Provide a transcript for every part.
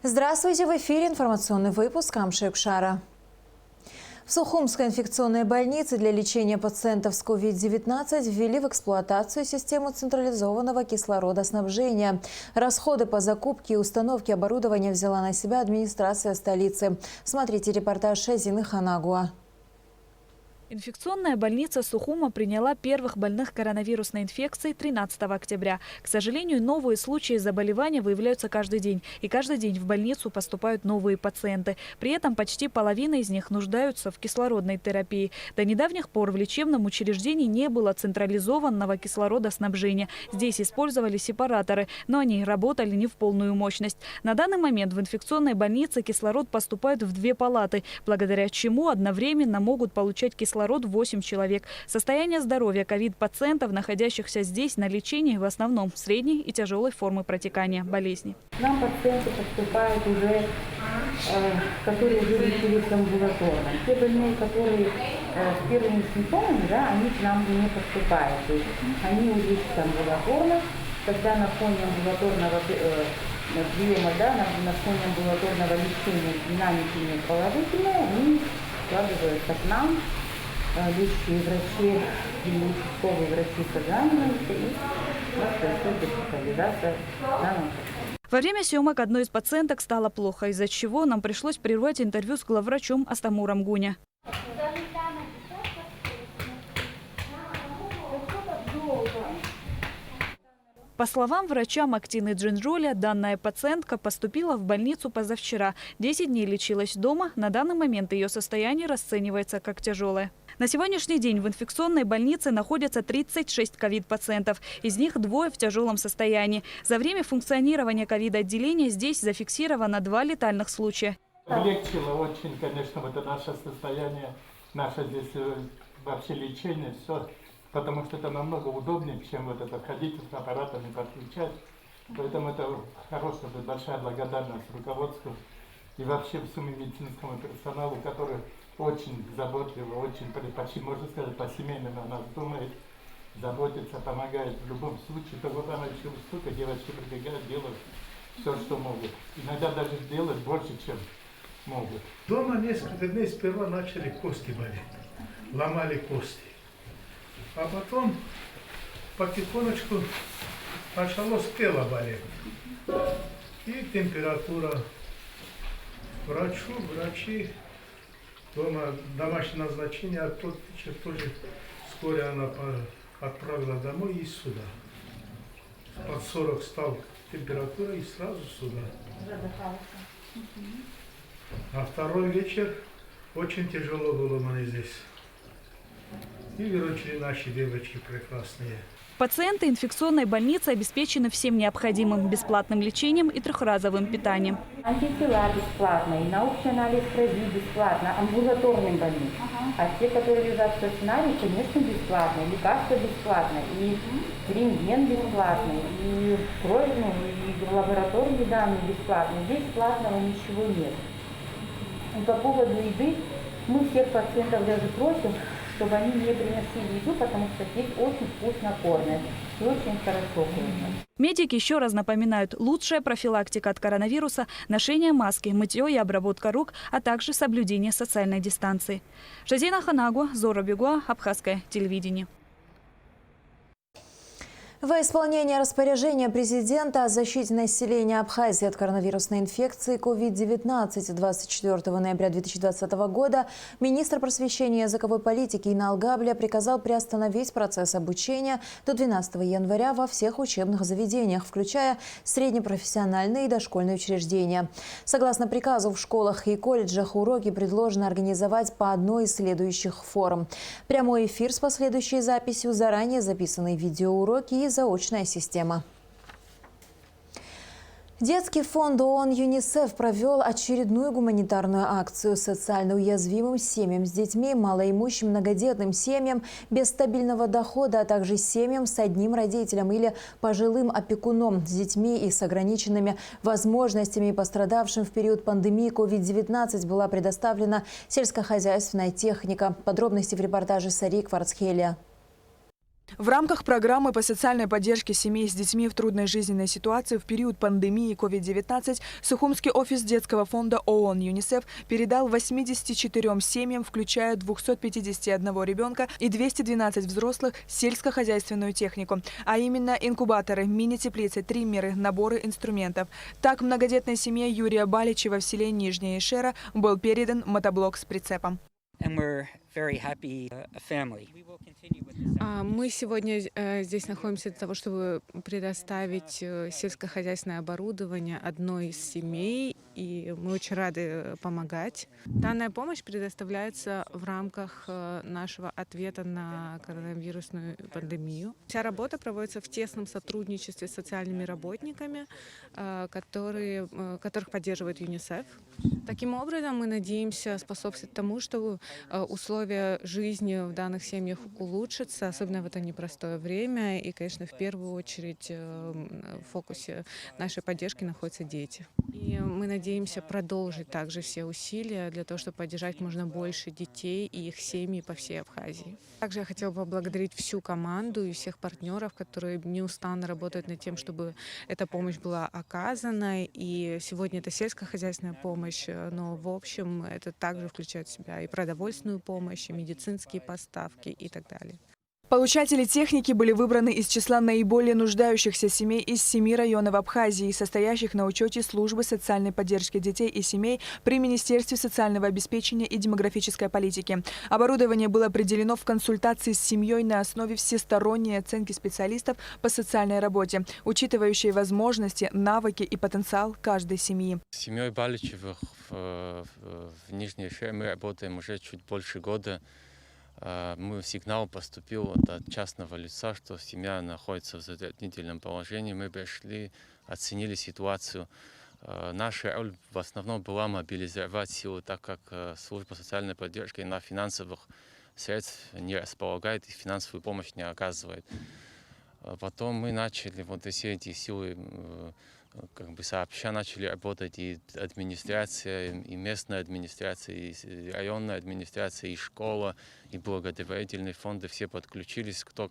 Здравствуйте! В эфире информационный выпуск Амши-Укшара. В Сухумской инфекционной больнице для лечения пациентов с COVID-19 ввели в эксплуатацию систему централизованного кислородоснабжения. Расходы по закупке и установке оборудования взяла на себя администрация столицы. Смотрите репортаж Шазины Ханагуа. Инфекционная больница Сухума приняла первых больных коронавирусной инфекцией 13 октября. К сожалению, новые случаи заболевания выявляются каждый день. И каждый день в больницу поступают новые пациенты. При этом почти половина из них нуждаются в кислородной терапии. До недавних пор в лечебном учреждении не было централизованного кислородоснабжения. Здесь использовали сепараторы, но они работали не в полную мощность. На данный момент в инфекционной больнице кислород поступает в 2 палаты, благодаря чему одновременно могут получать кислород 8 человек. Состояние здоровья ковид-пациентов, находящихся здесь на лечении, в основном средней и тяжелой формы протекания болезни. К нам пациенты поступают уже, которые уже лечились амбулаторно. Те больные, которые с первыми симптомами, они к нам не поступают. То есть они уже лечатся амбулаторно, когда на фоне амбулаторного приема, на фоне амбулаторного лечения динамики не положительная, они складываются к нам. Лечащие врачи, участковые врачи созваниваются, и у нас происходит госпитализация данного. Во время съемок одной из пациенток стало плохо, из-за чего нам пришлось прервать интервью с главврачом Астамуром Гуня. По словам врача Мактины Джинджоля, данная пациентка поступила в больницу позавчера. 10 дней лечилась дома. На данный момент ее состояние расценивается как тяжелое. На сегодняшний день в инфекционной больнице находятся 36 ковид-пациентов. Из них 2 в тяжелом состоянии. За время функционирования ковид-отделения здесь зафиксировано 2 летальных случая. Облегчило очень, конечно, вот это наше состояние, наше здесь вообще лечение, все. Потому что это намного удобнее, чем вот это ходить с аппаратами, подключать. Поэтому это хорошая, большая благодарность руководству и вообще всему медицинскому персоналу, который очень заботливо, очень, почти, можно сказать, по-семейному о нас думает, заботится, помогает в любом случае. Только там еще столько девочки прибегают, делают все, что могут. Иногда даже делать больше, чем могут. Дома несколько дней сперва начали кости болеть, ломали кости. А потом потихонечку начало тело болеть. И температура. Врачи, дома домашнее назначение, а тот тоже вскоре она отправила домой и сюда. Под 40 стал температура и сразу сюда. А второй вечер очень тяжело было мне здесь. И выручили наши девочки прекрасные. Пациенты инфекционной больницы обеспечены всем необходимым – бесплатным лечением и 3-разовым питанием. Антитела бесплатно, и на общий анализ крови бесплатно, амбулаторным больным. А те, которые лежат в стационаре, конечно, бесплатно, лекарства бесплатно, и рентген бесплатный, и кровь, и лабораторные данные бесплатно. Здесь платного ничего нет. И по поводу еды мы всех пациентов даже просим, чтобы они не приносили еду, потому что здесь очень вкусно кормят и очень хорошо кормят. Медики еще раз напоминают, лучшая профилактика от коронавируса – ношение маски, мытье и обработка рук, а также соблюдение социальной дистанции. Шазина Ханагуа, Зора Бегуа, Абхазское телевидение. Во исполнение распоряжения президента о защите населения Абхазии от коронавирусной инфекции COVID-19 24 ноября 2020 года министр просвещения и языковой политики Инал Габля приказал приостановить процесс обучения до 12 января во всех учебных заведениях, включая среднепрофессиональные и дошкольные учреждения. Согласно приказу, в школах и колледжах уроки предложено организовать по одной из следующих форм: прямой эфир с последующей записью, заранее записанные видеоуроки и заочная система. Детский фонд ООН ЮНИСЕФ провел очередную гуманитарную акцию социально уязвимым семьям с детьми, малоимущим многодетным семьям без стабильного дохода, а также семьям с одним родителем или пожилым опекуном, с детьми и с ограниченными возможностями и пострадавшим в период пандемии COVID-19 была предоставлена сельскохозяйственная техника. Подробности в репортаже Сари Кварцхелия. В рамках программы по социальной поддержке семей с детьми в трудной жизненной ситуации в период пандемии COVID-19 Сухумский офис детского фонда ООН ЮНИСЕФ передал 84 семьям, включая 251 ребенка и 212 взрослых, сельскохозяйственную технику, а именно инкубаторы, мини-теплицы, триммеры, наборы инструментов. Так, многодетной семье Юрия Баличева в селе Нижняя Ишера был передан мотоблок с прицепом. Мы сегодня здесь находимся для того, чтобы предоставить сельскохозяйственное оборудование одной из семей, и мы очень рады помогать. Данная помощь предоставляется в рамках нашего ответа на коронавирусную пандемию. Вся работа проводится в тесном сотрудничестве с социальными работниками, которых поддерживает ЮНИСЕФ. Таким образом, мы надеемся способствовать тому, что условия жизни в данных семьях улучшатся, особенно в это непростое время. И, конечно, в первую очередь в фокусе нашей поддержки находятся дети. И мы надеемся продолжить также все усилия для того, чтобы поддержать можно больше детей и их семьи по всей Абхазии. Также я хотела бы поблагодарить всю команду и всех партнеров, которые неустанно работают над тем, чтобы эта помощь была оказана. И сегодня это сельскохозяйственная помощь, но в общем это также включает в себя и продовольственную помощь, и медицинские поставки и так далее. Получатели техники были выбраны из числа наиболее нуждающихся семей из 7 районов Абхазии, состоящих на учете службы социальной поддержки детей и семей при Министерстве социального обеспечения и демографической политики. Оборудование было определено в консультации с семьей на основе всесторонней оценки специалистов по социальной работе, учитывающей возможности, навыки и потенциал каждой семьи. С семьей Баличевых в Нижней Ишере мы работаем уже чуть больше года. Сигнал поступил от частного лица, что семья находится в затруднительном положении. Мы пришли, оценили ситуацию. Наша роль в основном была мобилизовать силы, так как служба социальной поддержки на финансовых средств не располагает и финансовую помощь не оказывает. Потом мы начали все эти силы сообща начали работать и администрация, и местная администрация, и районная администрация, и школа, и благотворительные фонды. Все подключились, кто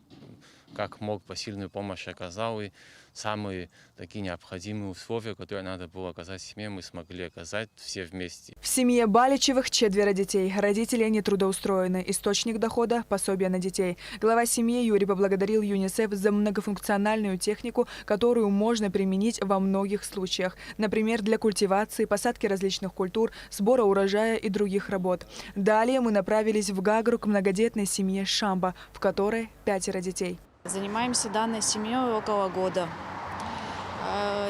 как мог посильную помощь оказал. И самые такие необходимые условия, которые надо было оказать семье, мы смогли оказать все вместе. В семье Баличевых 4 детей. Родители не трудоустроены. Источник дохода – пособие на детей. Глава семьи Юрий поблагодарил ЮНИСЕФ за многофункциональную технику, которую можно применить во многих случаях. Например, для культивации, посадки различных культур, сбора урожая и других работ. Далее мы направились в Гагру к многодетной семье Шамба, в которой 5 детей. Занимаемся данной семьей около года.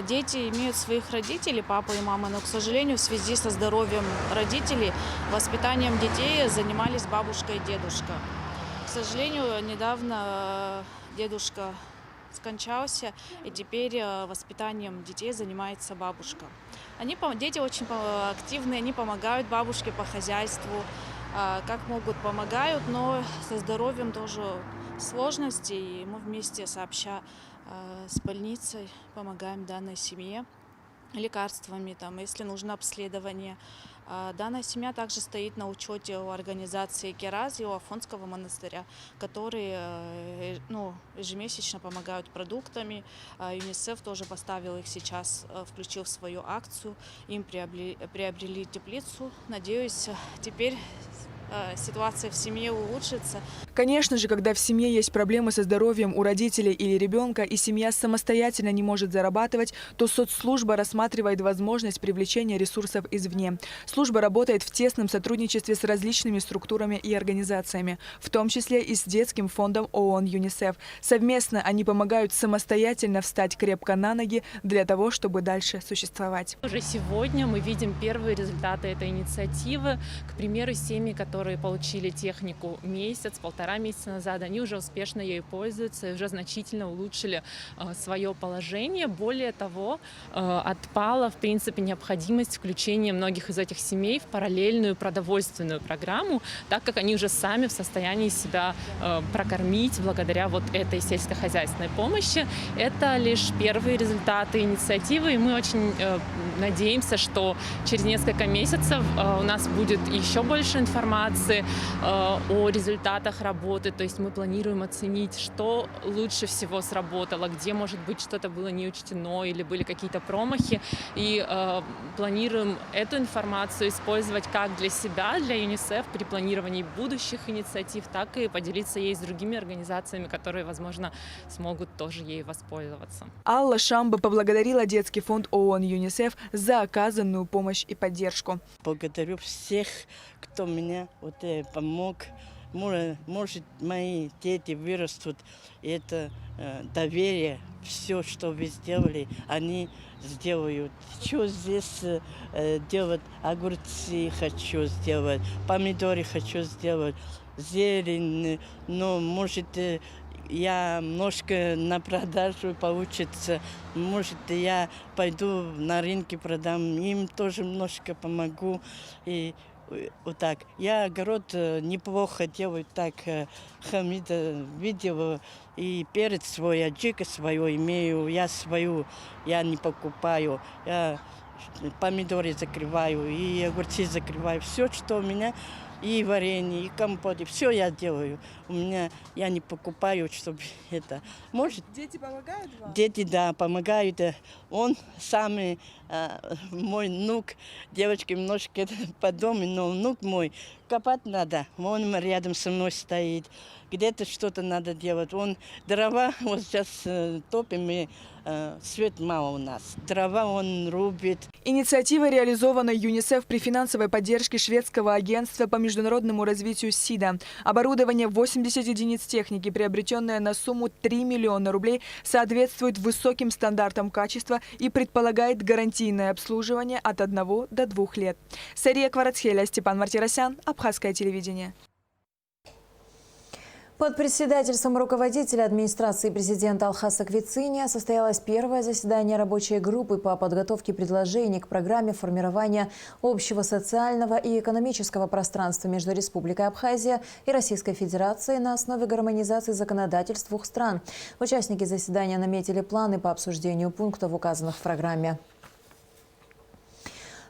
Дети имеют своих родителей, папу и маму, но, к сожалению, в связи со здоровьем родителей, воспитанием детей занимались бабушка и дедушка. К сожалению, недавно дедушка скончался, и теперь воспитанием детей занимается бабушка. Дети очень активные, они помогают бабушке по хозяйству, как могут помогают, но со здоровьем тоже сложности, и мы вместе сообща с больницей помогаем данной семье лекарствами, если нужно обследование. Данная семья также стоит на учете у организации Кераз и у Афонского монастыря, которые ежемесячно помогают продуктами. ЮНИСЕФ тоже поставил их сейчас, включил в свою акцию. Им приобрели теплицу. Надеюсь, теперь ситуация в семье улучшится. Конечно же, когда в семье есть проблемы со здоровьем у родителей или ребенка, и семья самостоятельно не может зарабатывать, то соцслужба рассматривает возможность привлечения ресурсов извне. Служба работает в тесном сотрудничестве с различными структурами и организациями, в том числе и с детским фондом ООН ЮНИСЕФ. Совместно они помогают самостоятельно встать крепко на ноги для того, чтобы дальше существовать. Уже сегодня мы видим первые результаты этой инициативы. К примеру, семьи, которые получили технику полтора месяца назад, они уже успешно ею пользуются и уже значительно улучшили свое положение. Более того, отпала, в принципе, необходимость включения многих из этих семей в параллельную продовольственную программу, так как они уже сами в состоянии себя прокормить благодаря этой сельскохозяйственной помощи. Это лишь первые результаты инициативы, и мы очень надеемся, что через несколько месяцев у нас будет еще больше информации информации о результатах работы. То есть мы планируем оценить, что лучше всего сработало, где, может быть, что-то было не учтено или были какие-то промахи. И планируем эту информацию использовать как для себя, для ЮНИСЕФ при планировании будущих инициатив, так и поделиться ей с другими организациями, которые, возможно, смогут тоже ей воспользоваться. Алла Шамба поблагодарила детский фонд ООН ЮНИСЕФ за оказанную помощь и поддержку. Благодарю всех, кто мне помог. Может, мои дети вырастут, и это доверие, все, что вы сделали, они сделают. Хочу здесь делать, огурцы хочу сделать, помидоры хочу сделать, зелень, но может я немножко на продажу получится, может я пойду на рынке продам, им тоже немножко помогу. И вот так. Я огород неплохо делаю, так Хамида видела, и перец свой, аджика свою имею, я свою, я не покупаю, я помидоры закрываю, и огурцы закрываю, все, что у меня, и варенье, и компоты, все я делаю. У меня, я не покупаю, чтобы это. Может. Дети помогают вам? Дети, да, помогают. Он самый, мой внук, девочки немножко по дому, но внук мой, копать надо, он рядом со мной стоит. Где-то что-то надо делать. Он дрова, вот сейчас топим, и свет мало у нас. Дрова он рубит. Инициатива реализована ЮНИСЕФ при финансовой поддержке шведского агентства по международному развитию СИДА. Оборудование 80 единиц техники, приобретенное на сумму 3 миллиона рублей, соответствует высоким стандартам качества и предполагает гарантийное обслуживание от 1 до 2 лет. Сария Кварацхеля, Степан Мартиросян, Абхазское телевидение. Под председательством руководителя администрации президента Алхаса Квициния состоялось первое заседание рабочей группы по подготовке предложений к программе формирования общего социального и экономического пространства между Республикой Абхазия и Российской Федерацией на основе гармонизации законодательств двух стран. Участники заседания наметили планы по обсуждению пунктов, указанных в программе.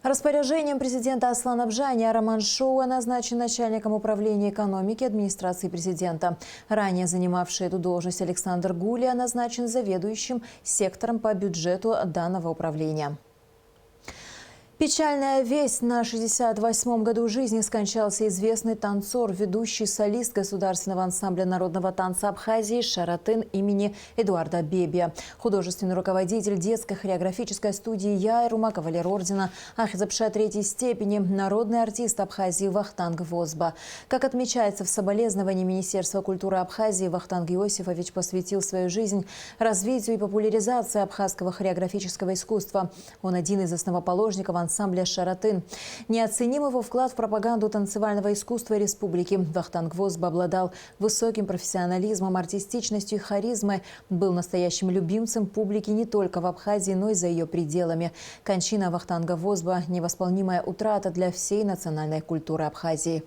Распоряжением президента Аслана Бжания Роман Шоуа назначен начальником управления экономики администрации президента. Ранее занимавший эту должность Александр Гулия назначен заведующим сектором по бюджету данного управления. Печальная весть: на 68-м году жизни скончался известный танцор, ведущий солист государственного ансамбля народного танца Абхазии «Шаратын» имени Эдуарда Бебия. Художественный руководитель детской хореографической студии «Яйрума», кавалер ордена Ахизапша 3-й степени, народный артист Абхазии Вахтанг Возба. Как отмечается в соболезновании Министерства культуры Абхазии, Вахтанг Иосифович посвятил свою жизнь развитию и популяризации абхазского хореографического искусства. Он один из основоположников ансамбля «Шаратын». Неоценим его вклад в пропаганду танцевального искусства республики. Вахтанг Возба обладал высоким профессионализмом, артистичностью и харизмой. Был настоящим любимцем публики не только в Абхазии, но и за ее пределами. Кончина Вахтанга Возба – невосполнимая утрата для всей национальной культуры Абхазии.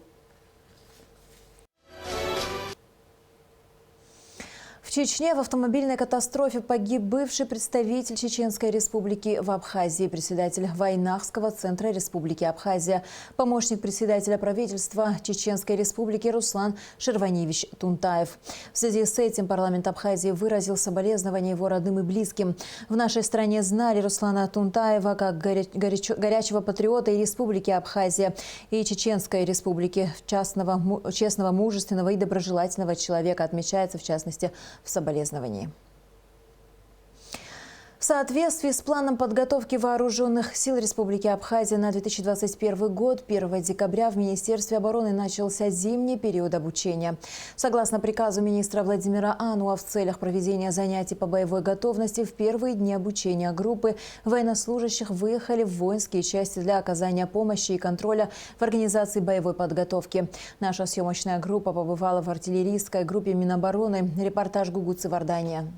В Чечне в автомобильной катастрофе погиб бывший представитель Чеченской республики в Абхазии, председатель Вайнахского центра Республики Абхазия, помощник председателя правительства Чеченской республики Руслан Шерваневич Тунтаев. В связи с этим парламент Абхазии выразил соболезнования его родным и близким. В нашей стране знали Руслана Тунтаева как горячего патриота и Республики Абхазия, и Чеченской республики, честного, мужественного и доброжелательного человека, отмечается в частности в соболезновании. В соответствии с планом подготовки вооруженных сил Республики Абхазия на 2021 год, 1 декабря в Министерстве обороны начался зимний период обучения. Согласно приказу министра Владимира Ануа, в целях проведения занятий по боевой готовности в первые дни обучения группы военнослужащих выехали в воинские части для оказания помощи и контроля в организации боевой подготовки. Наша съемочная группа побывала в артиллерийской группе Минобороны. Репортаж Гугуцы Вардания.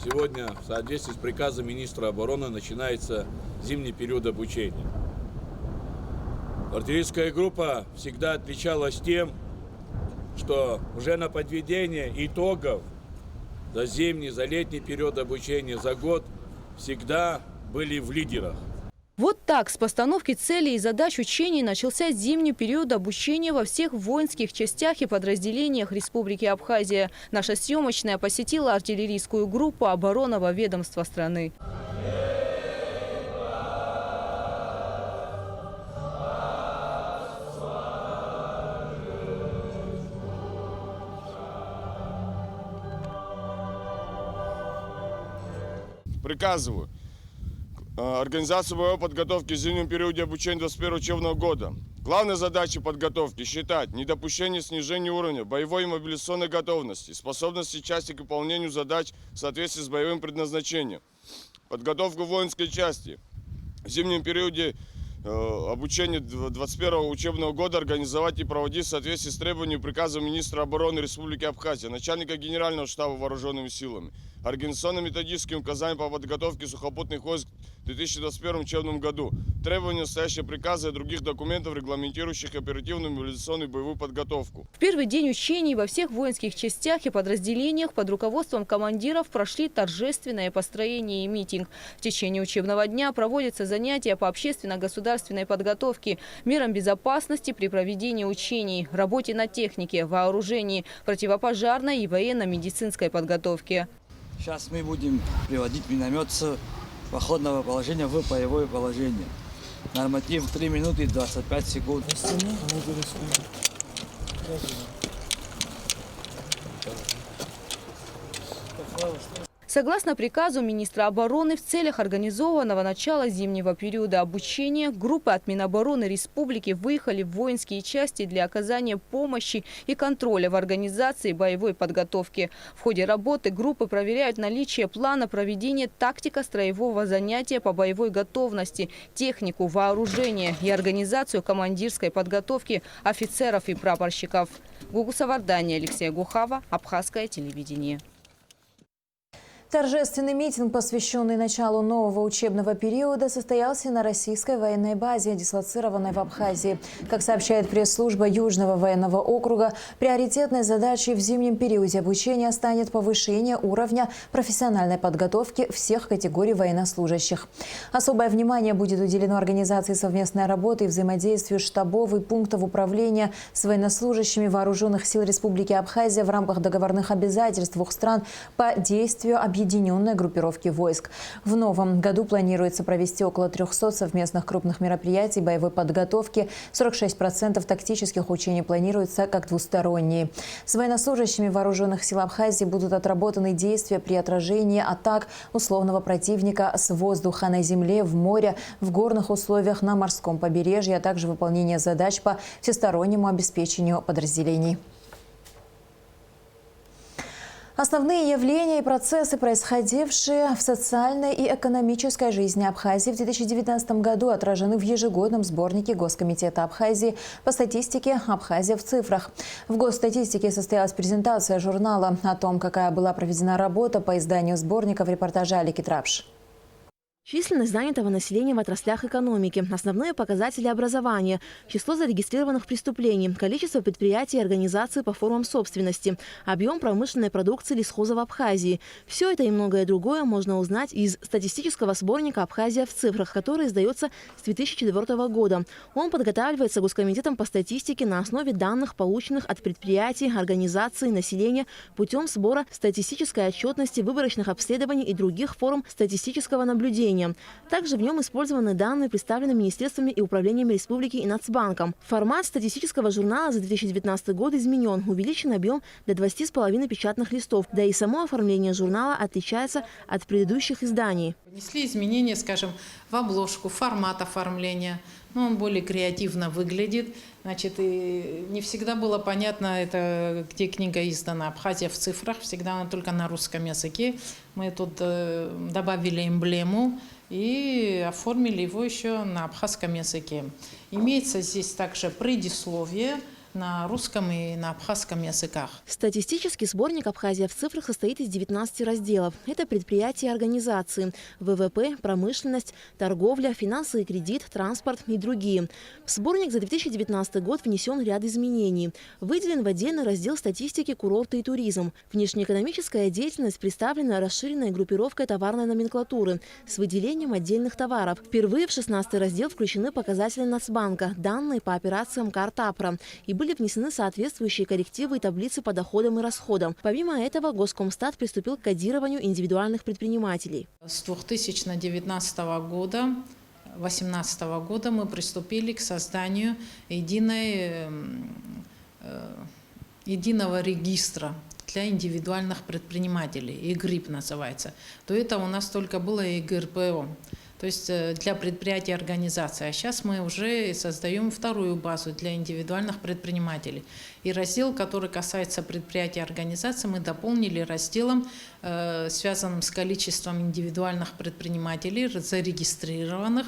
Сегодня в соответствии с приказом министра обороны начинается зимний период обучения. Артиллерийская группа всегда отличалась тем, что уже на подведение итогов за зимний, за летний период обучения, за год всегда были в лидерах. Вот так с постановки целей и задач учений начался зимний период обучения во всех воинских частях и подразделениях Республики Абхазия. Наша съемочная посетила артиллерийскую группу оборонного ведомства страны. Приказываю организацию боевой подготовки в зимнем периоде обучения 2021 учебного года. Главной задачей подготовки считать недопущение снижения уровня боевой и мобилизационной готовности, способности части к выполнению задач в соответствии с боевым предназначением. Подготовку воинской части в зимнем периоде обучения 2021 учебного года организовать и проводить в соответствии с требованиями приказа министра обороны Республики Абхазия, начальника Генерального штаба вооруженными силами, организационно-методическим указаниям по подготовке сухопутных войск в 2021 учебном году, требования настоящего приказа и других документов, регламентирующих оперативную мобилизационную боевую подготовку. В первый день учений во всех воинских частях и подразделениях под руководством командиров прошли торжественное построение и митинг. В течение учебного дня проводятся занятия по общественно-государственной подготовке, мерам безопасности при проведении учений, работе на технике, вооружении, противопожарной и военно-медицинской подготовке. Сейчас мы будем приводить миномет с походного положения в боевое положение. Норматив 3 минуты 25 секунд. Согласно приказу министра обороны, в целях организованного начала зимнего периода обучения группы от Минобороны Республики выехали в воинские части для оказания помощи и контроля в организации боевой подготовки. В ходе работы группы проверяют наличие плана проведения тактико-строевого занятия по боевой готовности, технику, вооружение и организацию командирской подготовки офицеров и прапорщиков. Гугу Савардания, Алексей Гухава, Абхазское телевидение. Торжественный митинг, посвященный началу нового учебного периода, состоялся на российской военной базе, дислоцированной в Абхазии. Как сообщает пресс-служба Южного военного округа, приоритетной задачей в зимнем периоде обучения станет повышение уровня профессиональной подготовки всех категорий военнослужащих. Особое внимание будет уделено организации совместной работы и взаимодействию штабов и пунктов управления с военнослужащими вооруженных сил Республики Абхазия в рамках договорных обязательств двух стран по действию объединенной группировки войск. В новом году планируется провести около 300 совместных крупных мероприятий боевой подготовки. 46% тактических учений планируется как двусторонние. С военнослужащими вооруженных сил Абхазии будут отработаны действия при отражении атак условного противника с воздуха, на земле, в море, в горных условиях, на морском побережье, а также выполнение задач по всестороннему обеспечению подразделений. Основные явления и процессы, происходившие в социальной и экономической жизни Абхазии в 2019 году, отражены в ежегодном сборнике Госкомитета Абхазии по статистике «Абхазия в цифрах». В госстатистике состоялась презентация журнала о том, какая была проведена работа по изданию сборника, в репортаже Алики Трапш. Численность занятого населения в отраслях экономики, основные показатели образования, число зарегистрированных преступлений, количество предприятий и организаций по формам собственности, объем промышленной продукции лесхоза в Абхазии. Все это и многое другое можно узнать из статистического сборника «Абхазия в цифрах», который издается с 2004 года. Он подготавливается Госкомитетом по статистике на основе данных, полученных от предприятий, организаций, населения путем сбора статистической отчетности, выборочных обследований и других форм статистического наблюдения. Также в нем использованы данные, представленные министерствами и управлениями республики и Нацбанком. Формат статистического журнала за 2019 год изменен. Увеличен объем до 20,5 печатных листов. Да и само оформление журнала отличается от предыдущих изданий. Внесли изменения, скажем, в обложку, формат оформления. Он более креативно выглядит. Значит, и не всегда было понятно, это, где книга издана. «Абхазия в цифрах», всегда она только на русском языке. Мы тут добавили эмблему и оформили его еще на абхазском языке. Имеется здесь также предисловие, на русском и на абхазском языках. Статистический сборник «Абхазия в цифрах» состоит из 19 разделов. Это предприятия и организации, ВВП, промышленность, торговля, финансы и кредит, транспорт и другие. В сборник за 2019 год внесен ряд изменений. Выделен в отдельный раздел статистики курорты и туризм. Внешнеэкономическая деятельность представлена расширенной группировкой товарной номенклатуры с выделением отдельных товаров. Впервые в 16 раздел включены показатели Нацбанка, данные по операциям Картапра, и были внесены соответствующие коррективы и таблицы по доходам и расходам. Помимо этого, Госкомстат приступил к кодированию индивидуальных предпринимателей. С 2019 года, 2018 года мы приступили к созданию единого регистра для индивидуальных предпринимателей. ИГРИП называется. До этого у нас только было ИГРПО. То есть для предприятий и организаций. А сейчас мы уже создаем вторую базу для индивидуальных предпринимателей. И раздел, который касается предприятий и организаций, мы дополнили разделом, связанным с количеством индивидуальных предпринимателей, зарегистрированных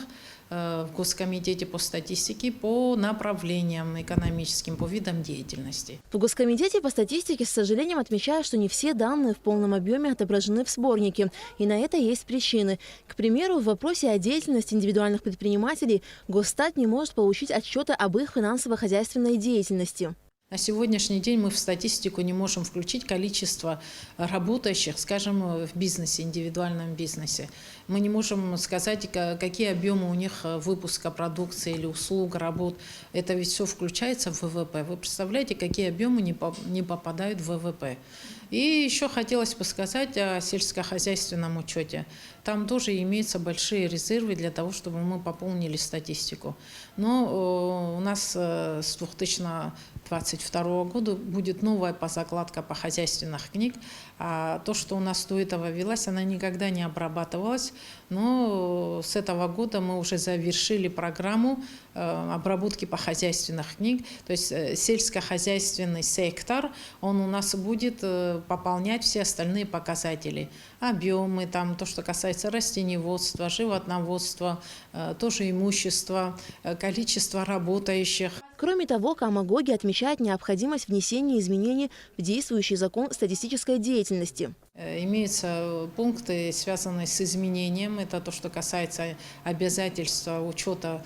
в Госкомитете по статистике по направлениям экономическим, по видам деятельности. В Госкомитете по статистике с сожалением отмечают, что не все данные в полном объеме отображены в сборнике. И на это есть причины. К примеру, в вопросе о деятельности индивидуальных предпринимателей Госстат не может получить отчеты об их финансово-хозяйственной деятельности. На сегодняшний день мы в статистику не можем включить количество работающих, скажем, в бизнесе, индивидуальном бизнесе. Мы не можем сказать, какие объемы у них выпуска продукции или услуг, работ. Это ведь все включается в ВВП. Вы представляете, какие объемы не попадают в ВВП. И еще хотелось бы сказать о сельскохозяйственном учете. Там тоже имеются большие резервы для того, чтобы мы пополнили статистику. Но у нас с 2022 года будет новая закладка по хозяйственных книг. А то, что у нас до этого велась, она никогда не обрабатывалась. Но с этого года мы уже завершили программу обработки по хозяйственных книг. То есть сельскохозяйственный сектор, он у нас будет пополнять все остальные показатели. Объемы, там, то, что касается растениеводства, животноводства, тоже имущества, количество работающих. Кроме того, Камагоги отмечает необходимость внесения изменений в действующий закон статистической деятельности. Имеются пункты, связанные с изменением. Это то, что касается обязательства учета,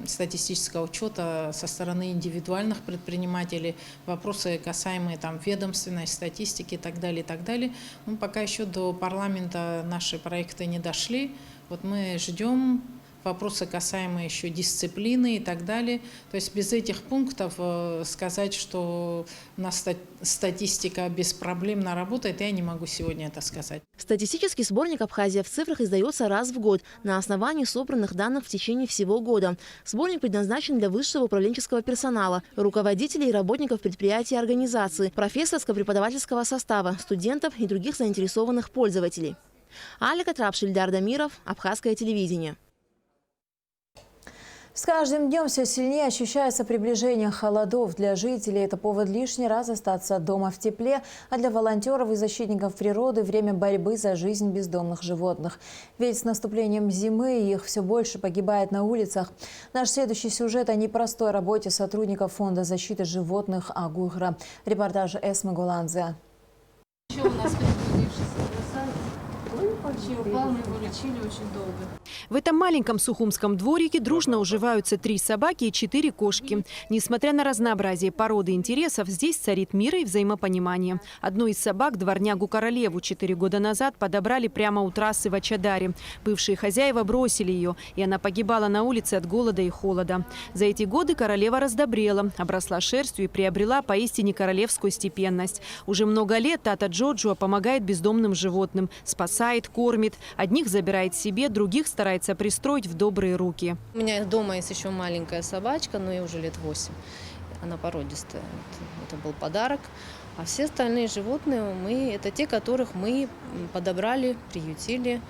статистического учета со стороны индивидуальных предпринимателей, вопросы, касаемые там, ведомственной статистики и так далее, и так далее. Но пока еще до парламента наши проекты не дошли. Вот мы ждем. Вопросы, касаемые еще дисциплины и так далее. То есть без этих пунктов сказать, что у нас статистика беспроблемно работает, я не могу сегодня это сказать. Статистический сборник «Абхазия в цифрах» издается раз в год на основании собранных данных в течение всего года. Сборник предназначен для высшего управленческого персонала, руководителей и работников предприятий и организаций, профессорско-преподавательского состава, студентов и других заинтересованных пользователей. Алика Трапш, Ильдар Дамиров, Абхазское телевидение. С каждым днем все сильнее ощущается приближение холодов. Для жителей это повод лишний раз остаться дома в тепле, а для волонтеров и защитников природы – время борьбы за жизнь бездомных животных. Ведь с наступлением зимы их все больше погибает на улицах. Наш следующий сюжет о непростой работе сотрудников Фонда защиты животных «Агугра». Репортаж Эсмы Гуланзе. Еще у нас предупредившийся красавец. Вообще упал, мы его лечили очень долго. В этом маленьком сухумском дворике дружно уживаются 3 собаки и 4 кошки. Несмотря на разнообразие породы и интересов, здесь царит мир и взаимопонимание. Одну из собак, дворнягу Королеву, 4 года назад подобрали прямо у трассы в Ачадаре. Бывшие хозяева бросили ее, и она погибала на улице от голода и холода. За эти годы Королева раздобрела, обросла шерстью и приобрела поистине королевскую степенность. Уже много лет Тата Джоджуа помогает бездомным животным, спасает, кормит. Одних забирает себе, других старается пристроить в добрые руки. У меня дома есть еще маленькая собачка, но ей уже лет 8. Она породистая. Это был подарок. А все остальные животные, это те, которых мы подобрали, приютили,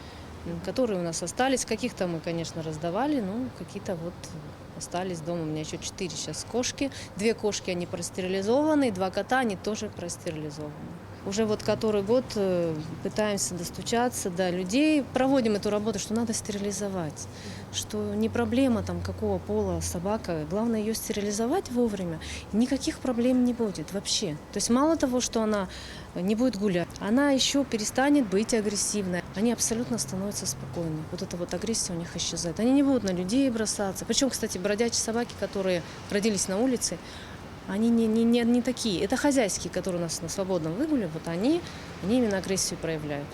которые у нас остались. Каких-то мы, конечно, раздавали, но какие-то вот остались дома. У меня еще 4 сейчас кошки. 2 кошки, они простерилизованы, 2 кота, они тоже простерилизованы. Уже вот который год пытаемся достучаться до людей, проводим эту работу, что надо стерилизовать, что не проблема там какого пола собака, главное ее стерилизовать вовремя, никаких проблем не будет вообще. То есть мало того, что она не будет гулять, она еще перестанет быть агрессивной. Они абсолютно становятся спокойны. Вот эта вот агрессия у них исчезает. Они не будут на людей бросаться. Причем, кстати, бродячие собаки, которые родились на улице, они не такие. Это хозяйские, которые у нас на свободном выгуле, вот они именно агрессию проявляют.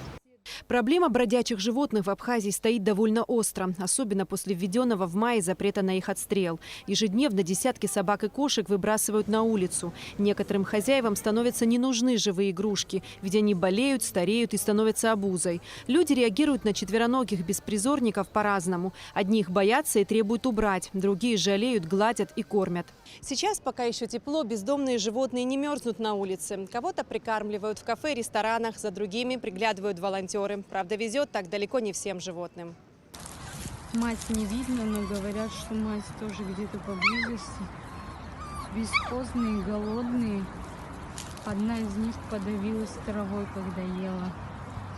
Проблема бродячих животных в Абхазии стоит довольно остро, особенно после введенного в мае запрета на их отстрел. Ежедневно десятки собак и кошек выбрасывают на улицу. Некоторым хозяевам становятся не нужны живые игрушки, ведь они болеют, стареют и становятся обузой. Люди реагируют на четвероногих беспризорников по-разному. Одни их боятся и требуют убрать, другие жалеют, гладят и кормят. Сейчас, пока еще тепло, бездомные животные не мерзнут на улице. Кого-то прикармливают в кафе, ресторанах, за другими приглядывают волонтеры. Правда, везет так далеко не всем животным. Мать не видно, но говорят, что мать тоже где-то поблизости. Бесхозные, голодные. Одна из них подавилась травой, когда ела.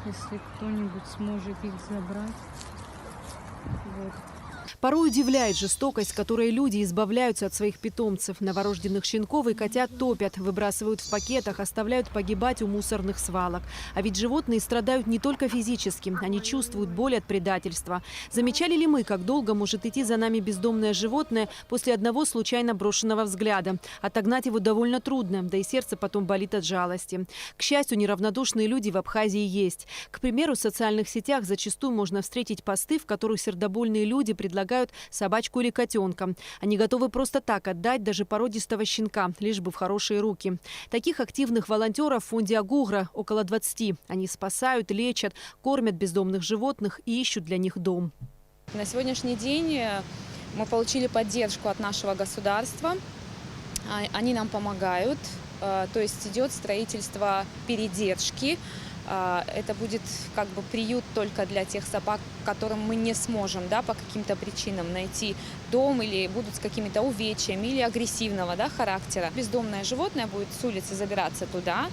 Если кто-нибудь сможет их забрать. Вот. Порой удивляет жестокость, которой люди избавляются от своих питомцев. Новорожденных щенков и котят топят, выбрасывают в пакетах, оставляют погибать у мусорных свалок. А ведь животные страдают не только физически, они чувствуют боль от предательства. Замечали ли мы, как долго может идти за нами бездомное животное после одного случайно брошенного взгляда? Отогнать его довольно трудно, да и сердце потом болит от жалости. К счастью, неравнодушные люди в Абхазии есть. К примеру, в социальных сетях зачастую можно встретить посты, в которых сердобольные люди предлагают собачку или котенка. Они готовы просто так отдать даже породистого щенка, лишь бы в хорошие руки. Таких активных волонтеров в фонде Агугра около 20. Они спасают, лечат, кормят бездомных животных и ищут для них дом. На сегодняшний день мы получили поддержку от нашего государства. Они нам помогают. То есть идет строительство передержки. Это будет как бы приют только для тех собак, которым мы не сможем, да, по каким-то причинам найти дом или будут с какими-то увечьями или агрессивного, да, характера. Бездомное животное будет с улицы забираться туда,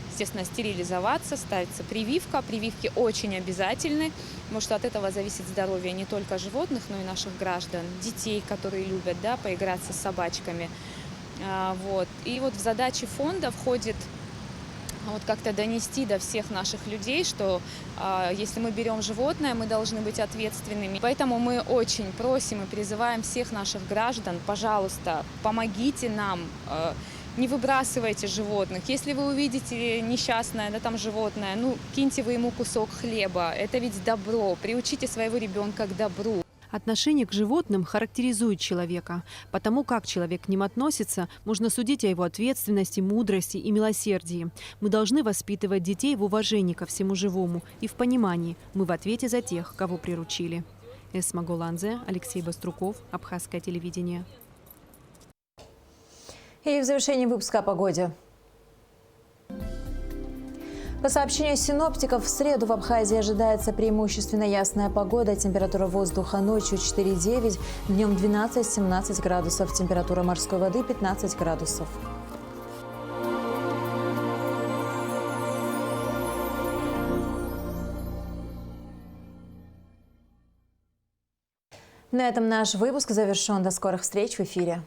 естественно, стерилизоваться, ставится прививка. Прививки очень обязательны, потому что от этого зависит здоровье не только животных, но и наших граждан, детей, которые любят, да, поиграться с собачками. Вот. И вот в задачи фонда входит вот как-то донести до всех наших людей, что если мы берем животное, мы должны быть ответственными. Поэтому мы очень просим и призываем всех наших граждан, пожалуйста, помогите нам, не выбрасывайте животных. Если вы увидите несчастное, да, там животное, ну, киньте вы ему кусок хлеба. Это ведь добро. Приучите своего ребенка к добру. Отношение к животным характеризует человека. Потому как человек к ним относится, можно судить о его ответственности, мудрости и милосердии. Мы должны воспитывать детей в уважении ко всему живому и в понимании. Мы в ответе за тех, кого приручили. Эсма Голанзе, Алексей Баструков, Абхазское телевидение. И в завершении выпуска о погоде. По сообщению синоптиков, в среду в Абхазии ожидается преимущественно ясная погода. Температура воздуха ночью 4,9, днем 12-17 градусов. Температура морской воды 15 градусов. На этом наш выпуск завершен. До скорых встреч в эфире.